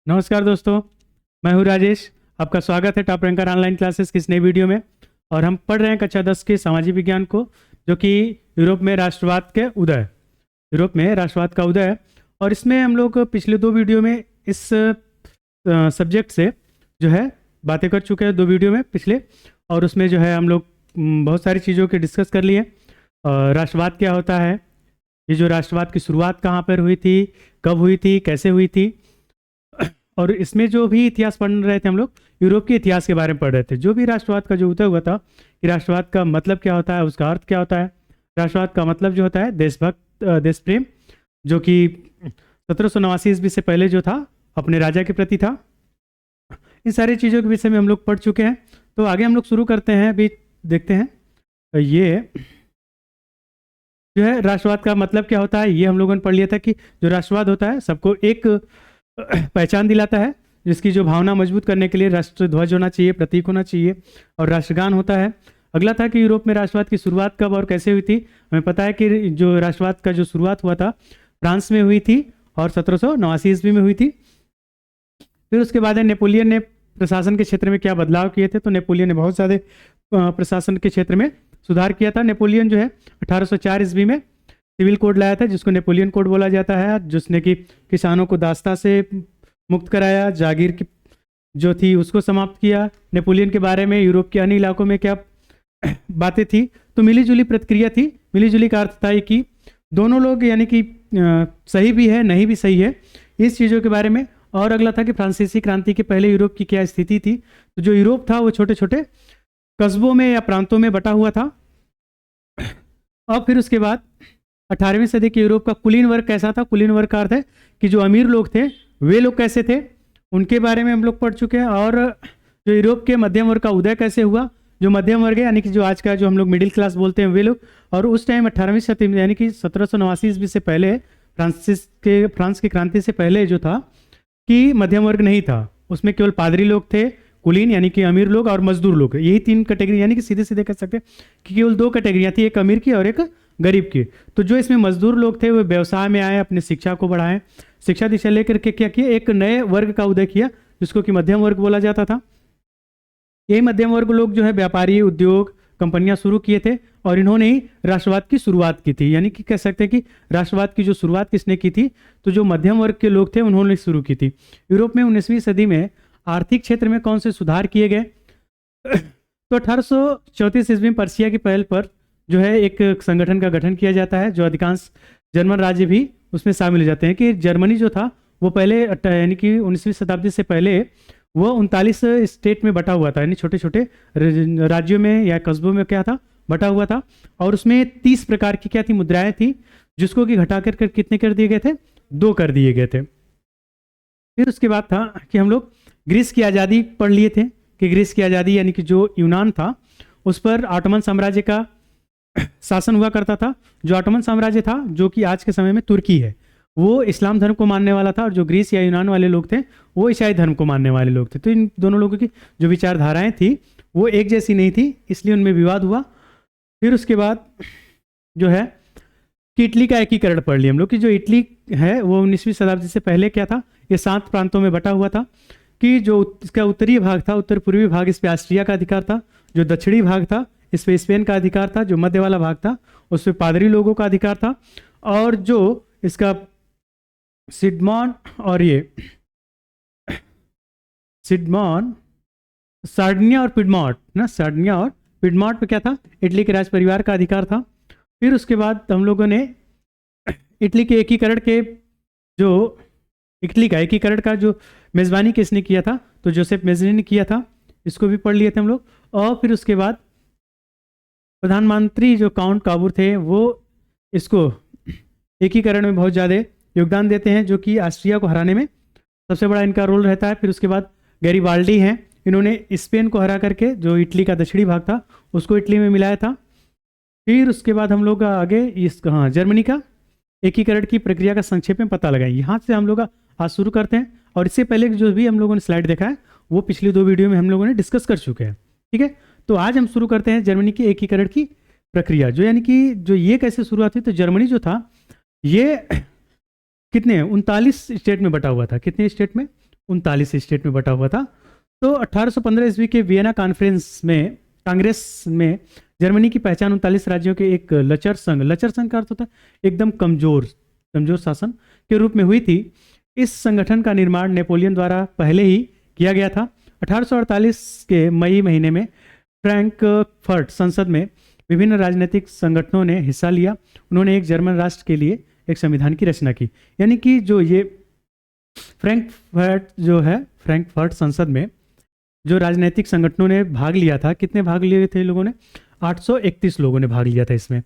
नमस्कार दोस्तों, मैं हूं राजेश। आपका स्वागत है टॉप रैंकर ऑनलाइन क्लासेस की इस नई वीडियो में। और हम पढ़ रहे हैं कक्षा 10 के सामाजिक विज्ञान को, जो कि यूरोप में राष्ट्रवाद के उदय, यूरोप में राष्ट्रवाद का उदय है। और इसमें हम लोग पिछले दो वीडियो में इस सब्जेक्ट से जो है बातें कर चुके हैं, दो वीडियो में पिछले। और उसमें जो है हम लोग बहुत सारी चीज़ों के डिस्कस कर लिए। राष्ट्रवाद क्या होता है, ये जो राष्ट्रवाद की शुरुआत कहाँ पर हुई थी, कब हुई थी, कैसे हुई थी। और इसमें जो भी इतिहास पढ़ रहे थे हम लोग, यूरोप के इतिहास के बारे में पढ़ रहे थे। जो भी राष्ट्रवाद का जो उदय हुआ था कि राष्ट्रवाद का मतलब क्या होता है, उसका अर्थ क्या होता है। राष्ट्रवाद का मतलब जो होता है देशभक्त, देश प्रेम, जो कि 1789 ईस्वी से पहले जो था अपने राजा के प्रति था। इन सारी चीज़ों के विषय में हम लोग पढ़ चुके हैं। तो आगे हम लोग शुरू करते हैं। अभी देखते हैं ये जो है राष्ट्रवाद का मतलब क्या होता है। ये हम लोगों ने पढ़ लिया था कि जो राष्ट्रवाद होता है सबको एक पहचान दिलाता है, जिसकी जो भावना मजबूत करने के लिए राष्ट्र ध्वज होना चाहिए, प्रतीक होना चाहिए, और राष्ट्रगान होता है। अगला था कि यूरोप में राष्ट्रवाद की शुरुआत कब और कैसे हुई थी। हमें पता है कि जो राष्ट्रवाद का जो शुरुआत हुआ था फ्रांस में हुई थी और 1789 ईस्वी में हुई थी। फिर उसके बाद नेपोलियन ने प्रशासन के क्षेत्र में क्या बदलाव किए थे। तो नेपोलियन ने बहुत ज़्यादा प्रशासन के क्षेत्र में सुधार किया था। नेपोलियन जो है 1804 ईस्वी में सिविल कोड लाया था, जिसको नेपोलियन कोड बोला जाता है, जिसने कि किसानों को दास्ता से मुक्त कराया, जागीर की जो थी उसको समाप्त किया। नेपोलियन के बारे में यूरोप के अन्य इलाकों में क्या बातें थी, तो मिली जुली प्रतिक्रिया थी। मिली जुली का अर्थ था कि दोनों लोग यानी कि सही भी है, नहीं भी सही है, इस चीज़ों के बारे में। और अगला था कि फ्रांसीसी क्रांति के पहले यूरोप की क्या स्थिति थी। तो जो यूरोप था वो छोटे छोटे कस्बों में या प्रांतों में बटा हुआ था। और फिर उसके बाद 18वीं सदी के यूरोप का कुलीन वर्ग कैसा था। कुलीन वर्ग का अर्थ है कि जो अमीर लोग थे वे लोग कैसे थे, उनके बारे में हम लोग पढ़ चुके हैं। और जो यूरोप के मध्यम वर्ग का उदय कैसे हुआ, जो मध्यम वर्ग है यानी कि जो आज का जो हम लोग मिडिल क्लास बोलते हैं वे लोग। और उस टाइम 18वीं सदी में यानी कि 1789 ईस्वी से पहले फ्रांस की क्रांति से पहले जो था कि मध्यम वर्ग नहीं था, उसमें केवल पादरी लोग थे, कुलीन यानी कि अमीर लोग, और मजदूर लोग। यही तीन कैटेगरी यानी कि सीधे सीधे कह सकते हैं कि केवल दो कैटेगरियाँ थी, एक अमीर की और एक गरीब की। तो जो इसमें मजदूर लोग थे वे व्यवसाय में आए, अपने शिक्षा को बढ़ाएं, शिक्षा दिशा लेकर के क्या किया, एक नए वर्ग का उदय किया जिसको कि मध्यम वर्ग बोला जाता था। यही मध्यम वर्ग लोग जो है व्यापारी, उद्योग, कंपनियां शुरू किए थे, और इन्होंने ही राष्ट्रवाद की शुरुआत की थी। यानी कि कह सकते हैं कि राष्ट्रवाद की जो शुरुआत किसने की थी, तो जो मध्यम वर्ग के लोग थे उन्होंने शुरू की थी। यूरोप में 19वीं सदी में आर्थिक क्षेत्र में कौन से सुधार किए गए। तो 1834 ईस्वी में पर्सिया की पहल पर जो है एक संगठन का गठन किया जाता है, जो अधिकांश जर्मन राज्य भी उसमें शामिल हो जाते हैं। कि जर्मनी जो था वो पहले यानी कि 19वीं शताब्दी से पहले वो 39 स्टेट में बटा हुआ था, यानी छोटे छोटे राज्यों में या कस्बों में क्या था, बटा हुआ था। और उसमें 30 प्रकार की क्या थी, मुद्राएं थी, जिसको कि घटा कर कितने कर दिए गए थे, 2 कर दिए गए थे। फिर उसके बाद था कि हम लोग ग्रीस की आज़ादी पढ़ लिए थे कि ग्रीस की आज़ादी यानी कि जो यूनान था उस पर ऑटोमन साम्राज्य का शासन हुआ करता था। जो ऑटोमन साम्राज्य था, जो कि आज के समय में तुर्की है, वो इस्लाम धर्म को मानने वाला था, और जो ग्रीस या यूनान वाले लोग थे वो ईसाई धर्म को मानने वाले लोग थे। तो इन दोनों लोगों की जो विचारधाराएं थी वो एक जैसी नहीं थी, इसलिए उनमें विवाद हुआ। फिर उसके बाद जो है कि इटली का एकीकरण पढ़ लिया हम लोग कि जो इटली है वो 19वीं शताब्दी से पहले क्या था, ये 7 प्रांतों में बटा हुआ था। कि जो इसका उत्तरी भाग था, उत्तर पूर्वी भाग, इस पे ऑस्ट्रिया का अधिकार था। जो दक्षिणी भाग था इस पे स्पेन का अधिकार था। जो मध्य वाला भाग था उस पे पादरी लोगों का अधिकार था। और जो इसका सिडमॉन और ये सिडमॉन, सार्डिनिया और पिडमॉन्ट ना, सार्डिनिया और पिडमॉन्ट पे क्या था, इटली के राज परिवार का अधिकार था। फिर उसके बाद हम लोगों ने इटली के एकीकरण के जो इटली का एकीकरण का जो मेज़बानी किसने किया था, तो जोसेफ मेज़नी ने किया था, इसको भी पढ़ लिए थे हम लोग। और फिर उसके बाद प्रधानमंत्री जो काउंट काबूर थे वो इसको एकीकरण में बहुत ज़्यादा योगदान देते हैं, जो कि ऑस्ट्रिया को हराने में सबसे बड़ा इनका रोल रहता है। फिर उसके बाद गैरीबाल्डी हैं, इन्होंने स्पेन को हरा करके जो इटली का दक्षिणी भाग था उसको इटली में मिलाया था। फिर उसके बाद हम लोग आगे इस जर्मनी का एकीकरण की प्रक्रिया का संक्षेप में पता लगाएं। यहाँ से हम लोग आज शुरू करते हैं। और इससे पहले जो भी हम लोगों ने स्लाइड देखा है वो पिछली 2 वीडियो में हम लोगों ने डिस्कस कर चुके हैं। ठीक है, तो आज हम शुरू करते हैं जर्मनी के एकीकरण की प्रक्रिया। जो यानी कि जो ये कैसे शुरुआत हुई, तो जर्मनी जो था ये कितने 39 स्टेट में बटा हुआ था। कितने स्टेट में, 39 स्टेट में बटा हुआ था। तो 1815 ईस्वी के वियना कांग्रेस में जर्मनी की पहचान 39 राज्यों के एक लचर संघ का अर्थ होता है एकदम कमजोर शासन के रूप में हुई थी। इस संगठन का निर्माण नेपोलियन द्वारा पहले ही किया गया था। 1848 के मई महीने में फ्रैंकफर्ट संसद में विभिन्न राजनीतिक संगठनों ने हिस्सा लिया। उन्होंने एक जर्मन राष्ट्र के लिए एक संविधान की रचना की। यानी कि जो ये फ्रैंकफर्ट संसद में जो राजनीतिक संगठनों ने भाग लिया था, कितने भाग लिए थे लोगों ने? 831 लोगों ने भाग लिया था इसमें।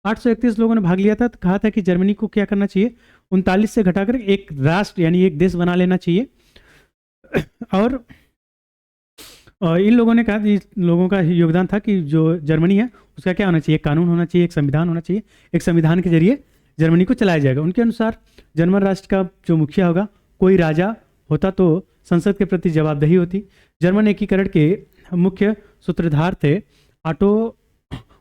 831 लोगों ने भाग लिया था। तो कहा था कि जर्मनी को क्या करना चाहिए, 39 से घटाकर एक राष्ट्र यानी एक देश बना लेना चाहिए। और इन लोगों ने कहा, इन लोगों का योगदान था कि जो जर्मनी है उसका क्या होना चाहिए, एक कानून होना चाहिए, एक संविधान होना चाहिए, एक संविधान के जरिए जर्मनी को चलाया जाएगा। उनके अनुसार जर्मन राष्ट्र का जो मुखिया होगा, कोई राजा होता तो संसद के प्रति जवाबदेही होती। जर्मन एकीकरण के मुख्य सूत्रधार थे ऑटो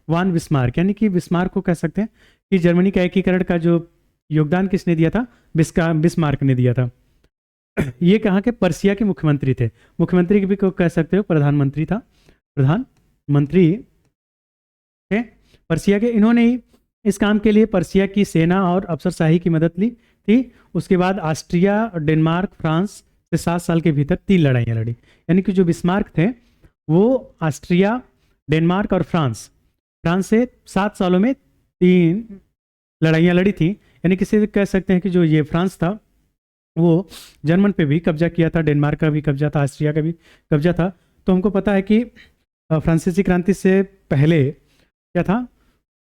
वान बिस्मार्क, यानी कि बिस्मार्क को कह सकते हैं कि जर्मनी का एकीकरण का जो योगदान किसने दिया था, बिस्मार्क ने दिया था। ये कहाँ के? पर्सिया के मुख्यमंत्री थे। मुख्यमंत्री भी को कह सकते हो, प्रधानमंत्री थे पर्सिया के। इन्होंने ही इस काम के लिए पर्सिया की सेना और अफसरशाही की मदद ली थी। उसके बाद ऑस्ट्रिया, डेनमार्क, फ्रांस से 7 साल के भीतर 3 लड़ाइयाँ लड़ी। यानी कि जो बिस्मार्क थे वो ऑस्ट्रिया, डेनमार्क और फ्रांस से 7 सालों में 3 लड़ाइयाँ लड़ी थी। यानी किसी कह सकते हैं कि जो ये फ्रांस था वो जर्मन पे भी कब्जा किया था, डेनमार्क का भी कब्जा था, ऑस्ट्रिया का भी कब्जा था। तो हमको पता है कि फ्रांसीसी क्रांति से पहले क्या था,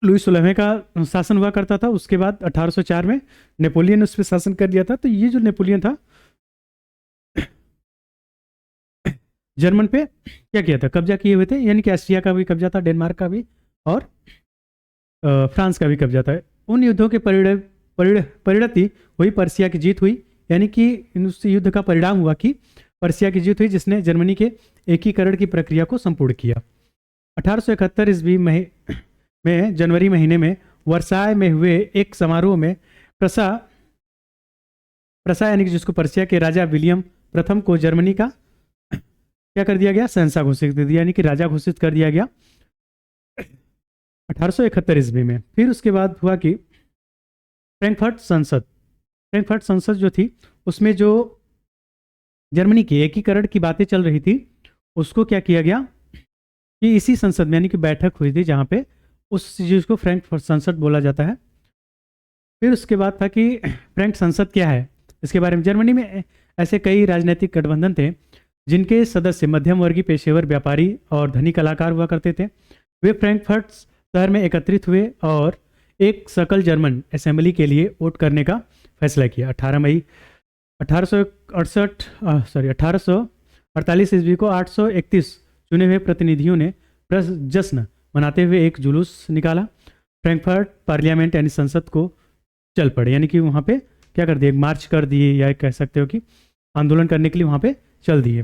लुई 16वें का शासन हुआ करता था। उसके बाद 1804 में नेपोलियन ने उस पर शासन कर दिया था। तो ये जो नेपोलियन था जर्मन पे क्या किया था, कब्जा किए हुए थे। यानी कि ऑस्ट्रिया का भी कब्जा था, डेनमार्क का भी और फ्रांस का भी कब्जा था। उन युद्धों के परिणति हुई, पर्सिया की जीत हुई। यानी कि उस युद्ध का परिणाम हुआ कि पर्सिया की जीत हुई, जिसने जर्मनी के एकीकरण की प्रक्रिया को संपूर्ण किया। 1871 ईस्वी में जनवरी महीने में वर्साय में हुए एक समारोह में प्रसा यानी कि जिसको पर्सिया के राजा विलियम प्रथम को जर्मनी का क्या कर दिया गया, शहंशाह घोषित कर दिया, यानी कि राजा घोषित कर दिया गया 1871 ईस्वी में। फिर उसके बाद हुआ कि फ्रैंकफर्ट संसद जो थी उसमें जो जर्मनी के एकीकरण की बातें चल रही थी उसको क्या किया गया कि इसी संसद में यानी कि बैठक हुई थी जहाँ पे उस चीज़ को फ्रैंकफर्ट संसद बोला जाता है। फिर उसके बाद था कि फ्रैंक संसद क्या है, इसके बारे में। जर्मनी में ऐसे कई राजनीतिक गठबंधन थे जिनके सदस्य मध्यम वर्गीय, पेशेवर, व्यापारी और धनी कलाकार हुआ करते थे। वे फ्रैंकफर्ट शहर में एकत्रित हुए और एक सकल जर्मन असेंबली के लिए वोट करने का फैसला किया। 18 मई 1848 ईस्वी को 831 चुने हुए प्रतिनिधियों ने जश्न मनाते हुए एक जुलूस निकाला। फ्रैंकफर्ट पार्लियामेंट यानी संसद को चल पड़े, यानी कि वहाँ पे क्या कर दिए, मार्च कर दिए, या कह सकते हो कि आंदोलन करने के लिए वहाँ पे चल दिए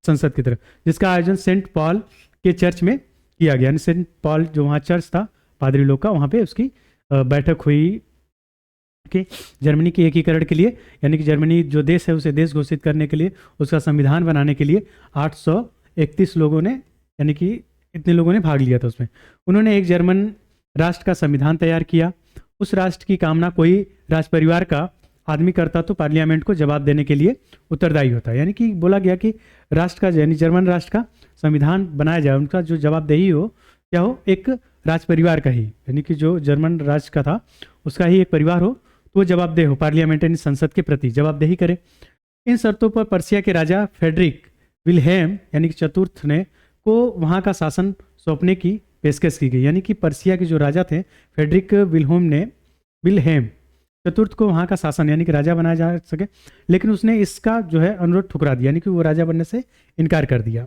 संसद की तरफ, जिसका आयोजन सेंट पॉल के चर्च में किया गया। यानी सेंट पॉल जो वहाँ चर्च था पादरी लोग का, वहाँ पे उसकी बैठक हुई कि जर्मनी के एकीकरण के लिए, यानी कि जर्मनी जो देश है उसे देश घोषित करने के लिए, उसका संविधान बनाने के लिए 831 लोगों ने, यानी कि इतने लोगों ने भाग लिया था उसमें। उन्होंने एक जर्मन राष्ट्र का संविधान तैयार किया। उस राष्ट्र की कामना कोई राज परिवार का आदमी करता तो पार्लियामेंट को जवाब देने के लिए उत्तरदायी होता। यानी कि बोला गया कि राष्ट्र का, यानी जर्मन राष्ट्र का संविधान बनाया जाए, उनका जो जवाबदेही हो क्या हो, एक राज परिवार का ही, यानी कि जो जर्मन राष्ट्र का था उसका ही एक परिवार हो, तो वो जवाबदेह हो, पार्लियामेंट यानी संसद के प्रति जवाबदेही करे। इन शर्तों पर पर्सिया के राजा फ्रेडरिक विल्हेम यानी कि चतुर्थ ने को वहाँ का शासन सौंपने की पेशकश की गई। यानी कि पर्सिया के जो राजा थे फ्रेडरिक विल्हेम चतुर्थ को वहाँ का शासन यानी कि राजा बनाया जा सके, लेकिन उसने इसका जो है अनुरोध ठुकरा दिया, यानी कि वो राजा बनने से इनकार कर दिया।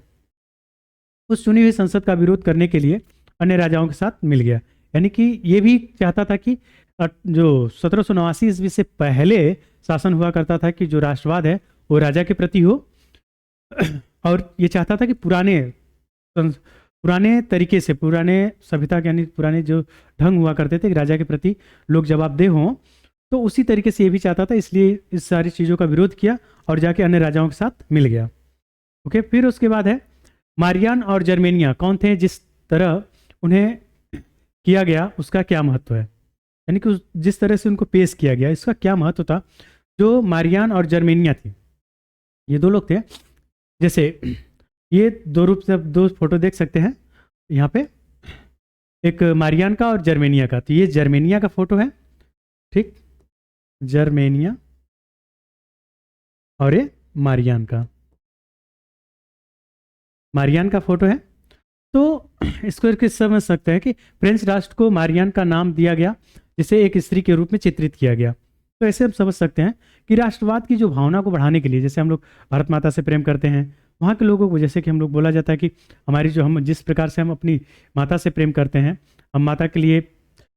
उस चुनी हुई संसद का विरोध करने के लिए अन्य राजाओं के साथ मिल गया। यानी कि ये भी चाहता था कि जो 1789 ईस्वी से पहले शासन हुआ करता था कि जो राष्ट्रवाद है वो राजा के प्रति हो, और ये चाहता था कि पुराने तरीके से, पुराने सभ्यता यानी पुराने जो ढंग हुआ करते थे कि राजा के प्रति लोग जवाबदेह हों, तो उसी तरीके से ये भी चाहता था, इसलिए इस सारी चीज़ों का विरोध किया और जाके अन्य राजाओं के साथ मिल गया। ओके, फिर उसके बाद है मारियान और जर्मेनिया कौन थे, जिस तरह उन्हें किया गया उसका क्या महत्व है, यानी कि जिस तरह से उनको पेश किया गया इसका क्या महत्व था। जो मारियान और जर्मेनिया थी, ये दो लोग थे। जैसे ये दो रूप से दो फोटो देख सकते हैं यहाँ पे, एक मारियान का और जर्मेनिया का। तो ये जर्मेनिया का फोटो है, ठीक, जर्मेनिया, और ये मारियान का फोटो है। तो इसको एक समझ सकते हैं कि फ्रेंच राष्ट्र को मारियान का नाम दिया गया, जिसे एक स्त्री के रूप में चित्रित किया गया। तो ऐसे हम समझ सकते हैं कि राष्ट्रवाद की जो भावना को बढ़ाने के लिए, जैसे हम लोग भारत माता से प्रेम करते हैं, वहाँ के लोगों को जैसे कि हम लोग बोला जाता है कि हमारी जो हम जिस प्रकार से हम अपनी माता से प्रेम करते हैं, हम माता के लिए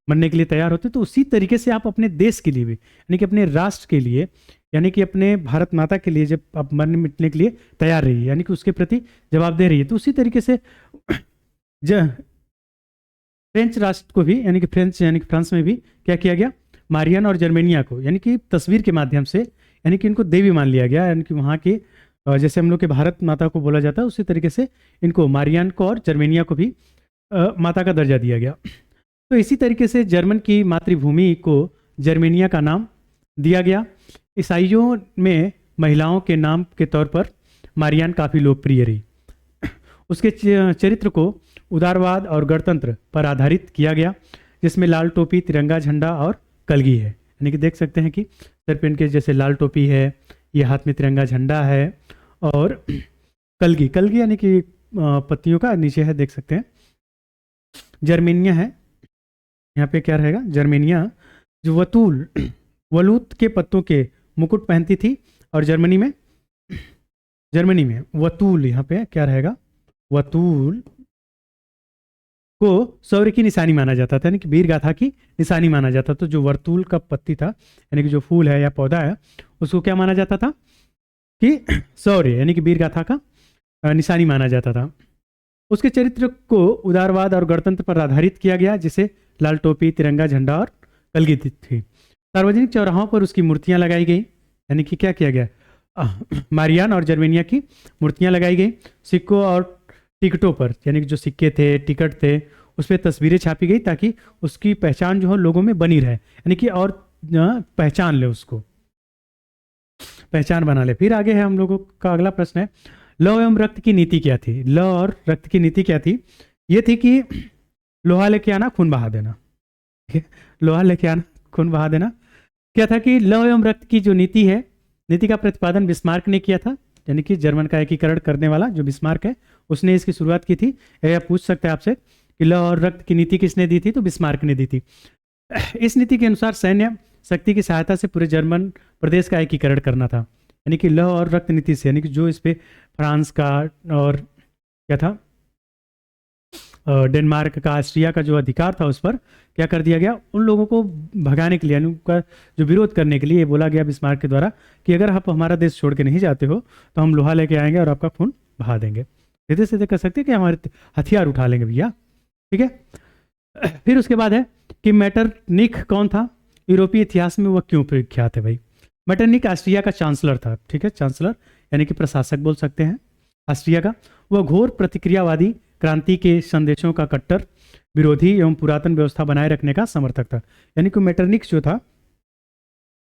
मरने के लिए तैयार होते हैं, तो उसी तरीके से आप अपने देश के लिए भी, यानी कि अपने राष्ट्र के लिए, यानी कि अपने भारत माता के लिए जब आप मरने मिटने के लिए तैयार रहिए, यानी कि उसके प्रति जवाब दे रही है। तो उसी तरीके से फ्रेंच राष्ट्र को भी, यानी कि फ्रांस में भी क्या किया गया, मारियान और जर्मेनिया को, यानी कि तस्वीर के माध्यम से, यानी कि इनको देवी मान लिया गया, यानी कि वहाँ की जैसे हम लोग के भारत माता को बोला जाता है, उसी तरीके से इनको, मारियान को और जर्मेनिया को भी माता का दर्जा दिया गया। तो इसी तरीके से जर्मन की मातृभूमि को जर्मेनिया का नाम दिया गया। ईसाइयों में महिलाओं के नाम के तौर पर मारियान काफ़ी लोकप्रिय रही। उसके चरित्र को उदारवाद और गणतंत्र पर आधारित किया गया, जिसमें लाल टोपी, तिरंगा झंडा और कलगी है। यानी कि देख सकते हैं कि सर पे इनके जैसे लाल टोपी है, ये हाथ में तिरंगा झंडा है, और कलगी यानी कि पत्तियों का नीचे है, देख सकते हैं। जर्मेनिया है, यहाँ पे क्या रहेगा, जर्मेनिया जो वलूत के पत्तों के मुकुट पहनती थी, और जर्मनी में वतूल, यहाँ पे क्या रहेगा, वतूल को शौर्य की निशानी माना जाता था, यानी कि वीर गाथा की निशानी माना जाता। तो जो वर्तूल का पत्ती था, यानी कि जो फूल है या पौधा है, उसको क्या माना जाता था कि शौर्य, यानी कि वीर गाथा का निशानी माना जाता था। उसके चरित्र को उदारवाद और गणतंत्र पर आधारित किया गया, जिसे लाल टोपी, तिरंगा झंडा और कलगी थी। सार्वजनिक चौराहों पर उसकी मूर्तियां लगाई गई, यानी कि क्या किया गया, मारियान और जर्मेनिया की मूर्तियां लगाई गई। सिक्कों और टिकटों पर, यानी कि जो सिक्के थे, टिकट थे, उस पर तस्वीरें छापी गई, ताकि उसकी पहचान जो है लोगों में बनी रहे, यानी कि और पहचान ले, उसको पहचान बना ले। फिर आगे है हम लोगों का अगला प्रश्न है, लौह एवं रक्त की नीति क्या थी। लौह और रक्त की नीति क्या थी, ये थी कि लोहा लेके आना, खून बहा देना। लोहा लेके आना, खून बहा देना। क्या था कि लौह एवं रक्त की जो नीति है, नीति का प्रतिपादन बिस्मार्क ने किया था, यानी कि जर्मन का एकीकरण करने वाला जो बिस्मार्क है, उसने इसकी शुरुआत की थी। या पूछ सकते हैं आपसे कि लौह और रक्त की नीति किसने दी थी, तो बिस्मार्क ने दी थी। इस नीति के अनुसार सैन्य शक्ति की सहायता से पूरे जर्मन प्रदेश का एकीकरण करना था, यानी कि लौह और रक्त नीति से, यानी कि जो इस पे फ्रांस का और क्या था, डेनमार्क का, ऑस्ट्रिया का जो अधिकार था, उस पर क्या कर दिया गया, उन लोगों को भगाने के लिए, यानी उनका जो विरोध करने के लिए ये बोला गया बिस्मार्क के द्वारा कि अगर आप हमारा देश छोड़ के नहीं जाते हो तो हम लोहा लेके आएंगे और आपका खून बहा देंगे। सीधे सीधे कर सकते हैं कि हमारे हथियार उठा लेंगे भैया, ठीक है। फिर उसके बाद है कि मेटरनिख कौन था, यूरोपीय इतिहास में वह क्यों प्रख्यात है भाई। मेटरनिख ऑस्ट्रिया का चांसलर था, ठीक है, चांसलर यानी कि प्रशासक बोल सकते हैं ऑस्ट्रिया का। वह घोर प्रतिक्रियावादी, क्रांति के संदेशों का कट्टर विरोधी एवं पुरातन व्यवस्था बनाए रखने का समर्थक था। यानी कि मेटरनिख जो था,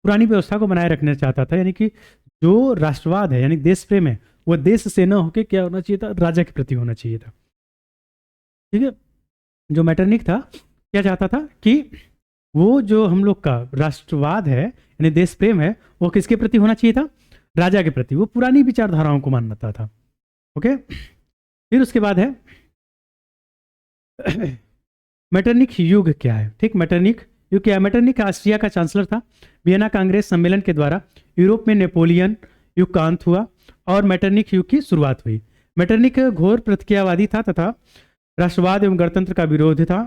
पुरानी व्यवस्था को बनाए रखना चाहता था, यानी कि जो राष्ट्रवाद है, यानी देश प्रेम है, वह देश से न होकर क्या होना चाहिए था, राजा के प्रति होना चाहिए था, ठीक है। जो मेटरनिख था, क्या चाहता था कि वो जो हम लोग का राष्ट्रवाद है, यानी देश प्रेम है, वो किसके प्रति होना चाहिए था, राजा के प्रति। वो पुरानी विचारधाराओं को मानता था, ओके। फिर उसके बाद है मेटरनिख युग क्या है, ठीक। मेटरनिख युग क्या है, मेटरनिख ऑस्ट्रिया का चांसलर था। वियना कांग्रेस सम्मेलन के द्वारा यूरोप में नेपोलियन युग का अंत हुआ और मेटरनिख युग की शुरुआत हुई। मेटरनिख घोर प्रतिक्रियावादी था तथा राष्ट्रवाद एवं गणतंत्र का विरोध था,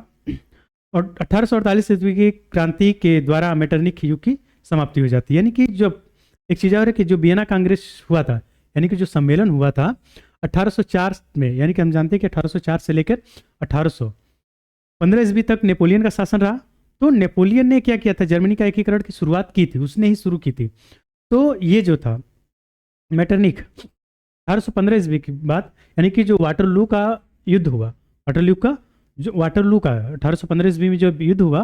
और 1848 ईस्वी की क्रांति के द्वारा मेटरनिख युग की समाप्ति हो जाती है। यानी कि जब एक चीज़ और है कि जो वियना कांग्रेस हुआ था, यानी कि जो सम्मेलन हुआ था 1804 में, यानी कि हम जानते हैं कि 1804 से लेकर 1815 ईस्वी तक नेपोलियन का शासन रहा, तो नेपोलियन ने क्या किया था, जर्मनी का एकीकरण की शुरुआत की थी, उसने ही शुरू की थी। तो ये जो था मेटरनिख 1815 ईस्वी की बात, यानी कि जो वाटरलू का युद्ध हुआ, वाटरलू का 1815 ईस्वी में जो युद्ध हुआ,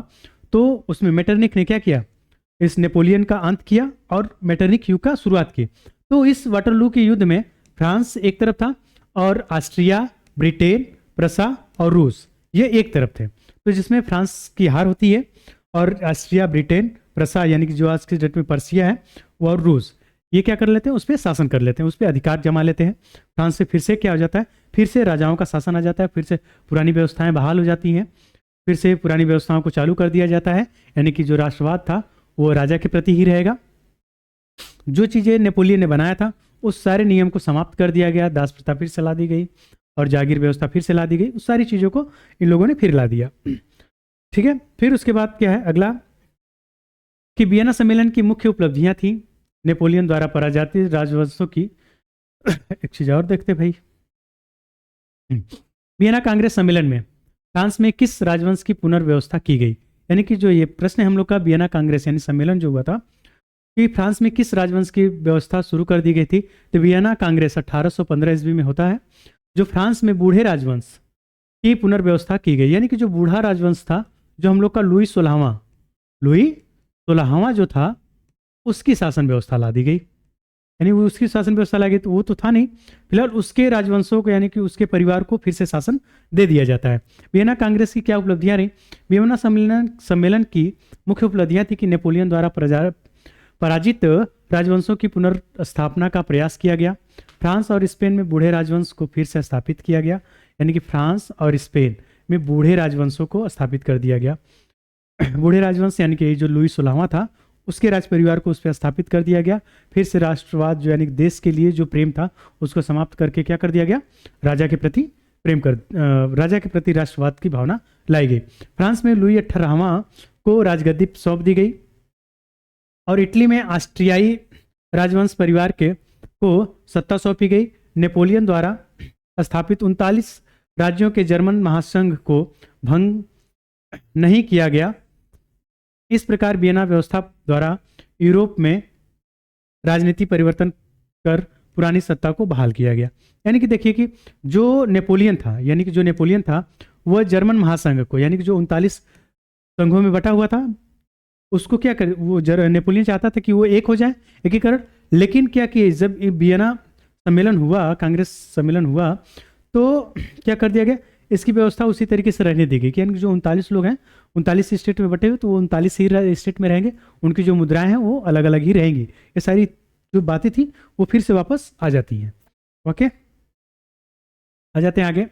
तो उसमें मेटरनिख ने क्या किया, इस नेपोलियन का अंत किया और मेटरनिख युग का शुरुआत की। तो इस वाटरलू के युद्ध में फ्रांस एक तरफ था और ऑस्ट्रिया, ब्रिटेन, प्रसा और रूस ये एक तरफ थे। तो जिसमें फ्रांस की हार होती है और ऑस्ट्रिया, ब्रिटेन, प्रसा यानी कि जो आज के डेट में पर्सिया है और रूस, ये क्या कर लेते हैं, उस पर शासन कर लेते हैं, उस पर अधिकार जमा लेते हैं। फ्रांस से फिर से क्या हो जाता है, फिर से राजाओं का शासन आ जाता है, फिर से पुरानी व्यवस्थाएं बहाल हो जाती हैं, फिर से पुरानी व्यवस्थाओं को चालू कर दिया जाता है। यानी कि जो राष्ट्रवाद था वो राजा के प्रति ही रहेगा। जो चीज़ें नेपोलियन ने बनाया था उस सारे नियम को समाप्त कर दिया गया, दास प्रथा फिर से ला दी गई और जागीर व्यवस्था फिर से ला दी गई। उस सारी चीज़ों को इन लोगों ने फिर ला दिया। ठीक है, फिर उसके बाद क्या है अगला, कि वियना सम्मेलन की मुख्य उपलब्धियां थी नेपोलियन द्वारा पराजित राजवंशों की। एक चीज और देखते भाई, वियना कांग्रेस सम्मेलन में फ्रांस में किस राजवंश की पुनर्व्यवस्था की गई। यानी कि जो ये प्रश्न है हम लोग का, वियना कांग्रेस यानी सम्मेलन जो हुआ था कि फ्रांस में किस राजवंश की व्यवस्था शुरू कर दी गई थी। तो वियना कांग्रेस 1815 ईस्वी में होता है, जो फ्रांस में बूढ़े राजवंश की पुनर्व्यवस्था की गई। यानी कि जो बूढ़ा राजवंश था, जो हम लोग का लुई 16वां जो था, उसकी शासन व्यवस्था ला दी गई। यानी वो उसकी शासन व्यवस्था ला गई, तो वो तो था नहीं, फिलहाल उसके राजवंशों को यानी कि उसके परिवार को फिर से शासन दे दिया जाता है। वियना कांग्रेस की क्या उपलब्धियां रही। वियना सम्मेलन की मुख्य उपलब्धियां थी कि नेपोलियन द्वारा पराजित राजवंशों की पुनर्स्थापना का प्रयास किया गया। फ्रांस और स्पेन में बूढ़े राजवंश को फिर से स्थापित किया गया। यानी कि फ्रांस और स्पेन में बूढ़े राजवंशों को स्थापित कर दिया गया। बूढ़े राजवंश यानी कि जो लुई 16वां था, उसके राज परिवार को उस पर स्थापित कर दिया गया। फिर से राष्ट्रवाद जो यानी देश के लिए जो प्रेम था उसको समाप्त करके क्या कर दिया गया, राजा के प्रति राष्ट्रवाद की भावना लाई गई। फ्रांस में लुई 18वां को राजगद्दी सौंप दी गई और इटली में ऑस्ट्रियाई राजवंश परिवार को सत्ता सौंपी गई। नेपोलियन द्वारा स्थापित 39 राज्यों के जर्मन महासंघ को भंग नहीं किया गया। इस प्रकार वियना व्यवस्था द्वारा यूरोप में राजनीति परिवर्तन कर पुरानी सत्ता को बहाल किया गया। यानी कि देखिए कि जो नेपोलियन था वह जर्मन महासंघ को, यानी कि जो 39 संघों में बटा हुआ था, उसको क्या कर, वो नेपोलियन चाहता था कि वो एक हो जाए, एकीकरण। लेकिन क्या कि जब वियना सम्मेलन हुआ, कांग्रेस सम्मेलन हुआ, तो क्या कर दिया गया, इसकी व्यवस्था उसी तरीके से रहने दी गई कि यानी जो 39 लोग हैं 39 स्टेट में बटे हुए, तो वो 39 ही स्टेट में रहेंगे, उनकी जो मुद्राएं हैं वो अलग अलग ही रहेंगी। ये सारी जो बातें थी वो फिर से वापस आ जाती हैं। ओके, आ जाते हैं आगे।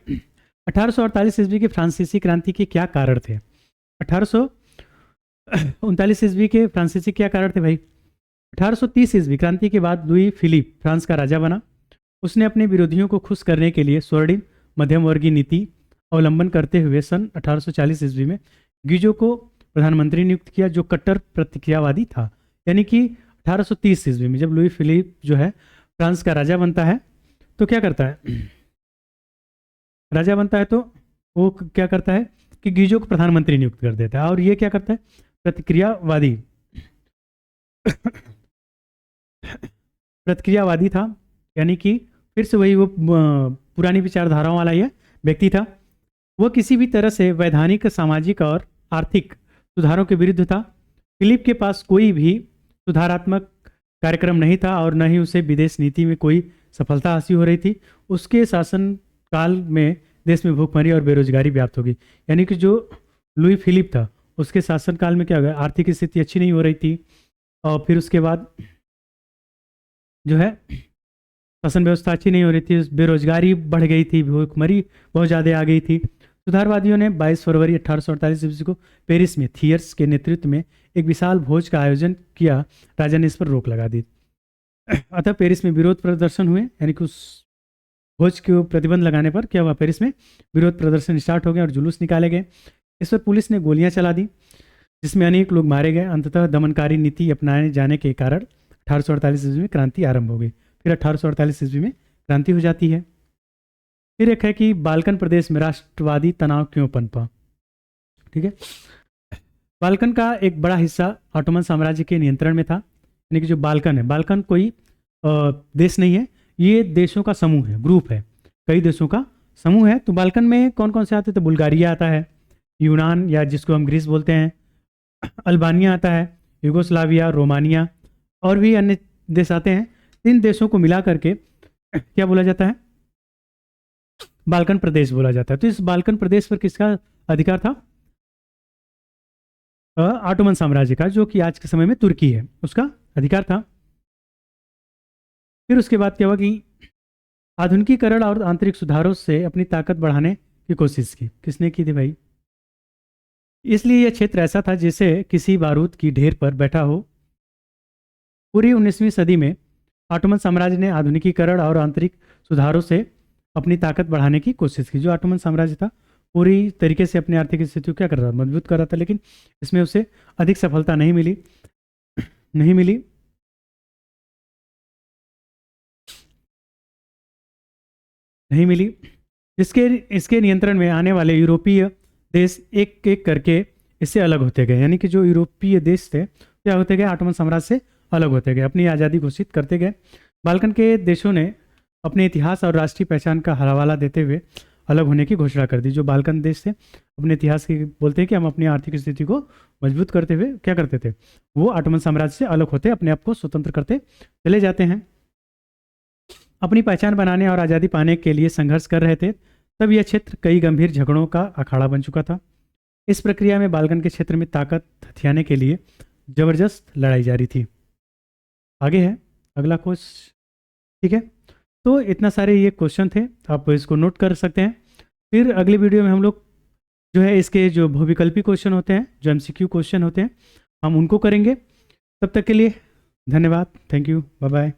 1848 ईस्वी की फ्रांसीसी क्रांति के क्या कारण थे। 1839 ईस्वी के फ्रांसीसी क्या कारण थे भाई। 1830 ईस्वी क्रांति के बाद लुई फिलिप फ्रांस का राजा बना। उसने अपने विरोधियों को खुश करने के लिए स्वर्णिम मध्यम वर्गीय नीति अवलंबन करते हुए सन 1840 ईस्वी में गिजो को प्रधानमंत्री नियुक्त किया, जो कट्टर प्रतिक्रियावादी था। यानी कि 1830 ईस्वी में जब लुई फिलिप जो है फ्रांस का राजा बनता है, तो क्या करता है, राजा बनता है तो वो क्या करता है कि गिजो को प्रधानमंत्री नियुक्त कर देता है। और ये क्या करता है, प्रतिक्रियावादी था। यानी कि फिर से वही वो पुरानी विचारधाराओं वाला ये व्यक्ति था। वह किसी भी तरह से वैधानिक, सामाजिक और आर्थिक सुधारों के विरुद्ध था। फिलिप के पास कोई भी सुधारात्मक कार्यक्रम नहीं था और न ही उसे विदेश नीति में कोई सफलता हासिल हो रही थी। उसके शासन काल में देश में भूखमरी और बेरोजगारी व्याप्त होगी। यानी कि जो लुई फिलिप था उसके शासनकाल में क्या हो गया, आर्थिक स्थिति अच्छी नहीं हो रही थी और फिर उसके बाद जो है शासन व्यवस्था अच्छी नहीं हो रही थी, बेरोजगारी बढ़ गई थी, भूखमरी बहुत ज़्यादा आ गई थी। सुधारवादियों ने 22 फरवरी 1848 ईस्वी को पेरिस में थियर्स के नेतृत्व में एक विशाल भोज का आयोजन किया। राजा ने इस पर रोक लगा दी। अतः पेरिस में विरोध प्रदर्शन हुए। यानी कि उस भोज के प्रतिबंध लगाने पर क्या हुआ, पेरिस में विरोध प्रदर्शन स्टार्ट हो गए और जुलूस निकाले गए। इस पर पुलिस ने गोलियां चला दी, जिसमें अनेक लोग मारे गए। अंततः दमनकारी नीति अपनाए जाने के कारण 1848 ईस्वी में क्रांति आरंभ हो गई। फिर 1848 ईस्वी में क्रांति हो जाती है। फिर एक है कि बाल्कन प्रदेश में राष्ट्रवादी तनाव क्यों पनपा। ठीक है, बाल्कन का एक बड़ा हिस्सा ऑटोमन साम्राज्य के नियंत्रण में था। यानी कि जो बाल्कन है, बाल्कन कोई देश नहीं है, ये देशों का समूह है, ग्रुप है, कई देशों का समूह है। तो बाल्कन में कौन कौन से आते थे? तो बुल्गारिया आता है, यूनान या जिसको हम ग्रीस बोलते हैं, अल्बानिया आता है, यूगोस्लाविया, रोमानिया और भी अन्य देश आते हैं। इन देशों को मिला करके क्या बोला जाता है? बाल्कन प्रदेश बोला जाता है। तो इस बाल्कन प्रदेश पर किसका अधिकार था? ऑटोमन साम्राज्य का, जो कि आज के समय में तुर्की है, उसका अधिकार था। फिर उसके बाद क्या हुआ कि आधुनिकीकरण और आंतरिक सुधारों से अपनी ताकत बढ़ाने की कोशिश की। किसने की थी भाई? इसलिए यह क्षेत्र ऐसा था जैसे किसी बारूद की ढेर पर बैठा हो। पूरी 19वीं सदी में ऑटोमन साम्राज्य ने आधुनिकीकरण और आंतरिक सुधारों से अपनी ताकत बढ़ाने की कोशिश की। जो ऑटोमन साम्राज्य था पूरी तरीके से अपनी आर्थिक स्थिति को क्या कर रहा था? मजबूत कर रहा था, लेकिन इसमें उसे अधिक सफलता नहीं मिली। इसके नियंत्रण में आने वाले यूरोपीय देश एक एक करके इससे अलग होते गए। यानी कि जो यूरोपीय देश थे क्या होते गए? ऑटोमन साम्राज्य से अलग होते गए, अपनी आज़ादी घोषित करते गए। बाल्कन के देशों ने अपने इतिहास और राष्ट्रीय पहचान का हवाला देते हुए अलग होने की घोषणा कर दी। जो बाल्कन देश थे अपने इतिहास की बोलते हैं कि हम अपनी आर्थिक स्थिति को मजबूत करते हुए क्या करते थे? वो ऑटोमन साम्राज्य से अलग होते, अपने आप को स्वतंत्र करते चले जाते हैं। अपनी पहचान बनाने और आज़ादी पाने के लिए संघर्ष कर रहे थे। तब यह क्षेत्र कई गंभीर झगड़ों का अखाड़ा बन चुका था। इस प्रक्रिया में बाल्कन के क्षेत्र में ताकत हथियाने के लिए जबरदस्त लड़ाई जारी थी। आगे है अगला क्वेश्चन, ठीक है। तो इतना सारे ये क्वेश्चन थे, आप इसको नोट कर सकते हैं। फिर अगले वीडियो में हम लोग जो है इसके जो बहुविकल्पी क्वेश्चन होते हैं, जो MCQ क्वेश्चन होते हैं, हम उनको करेंगे। तब तक के लिए धन्यवाद, थैंक यू, बाय बाय।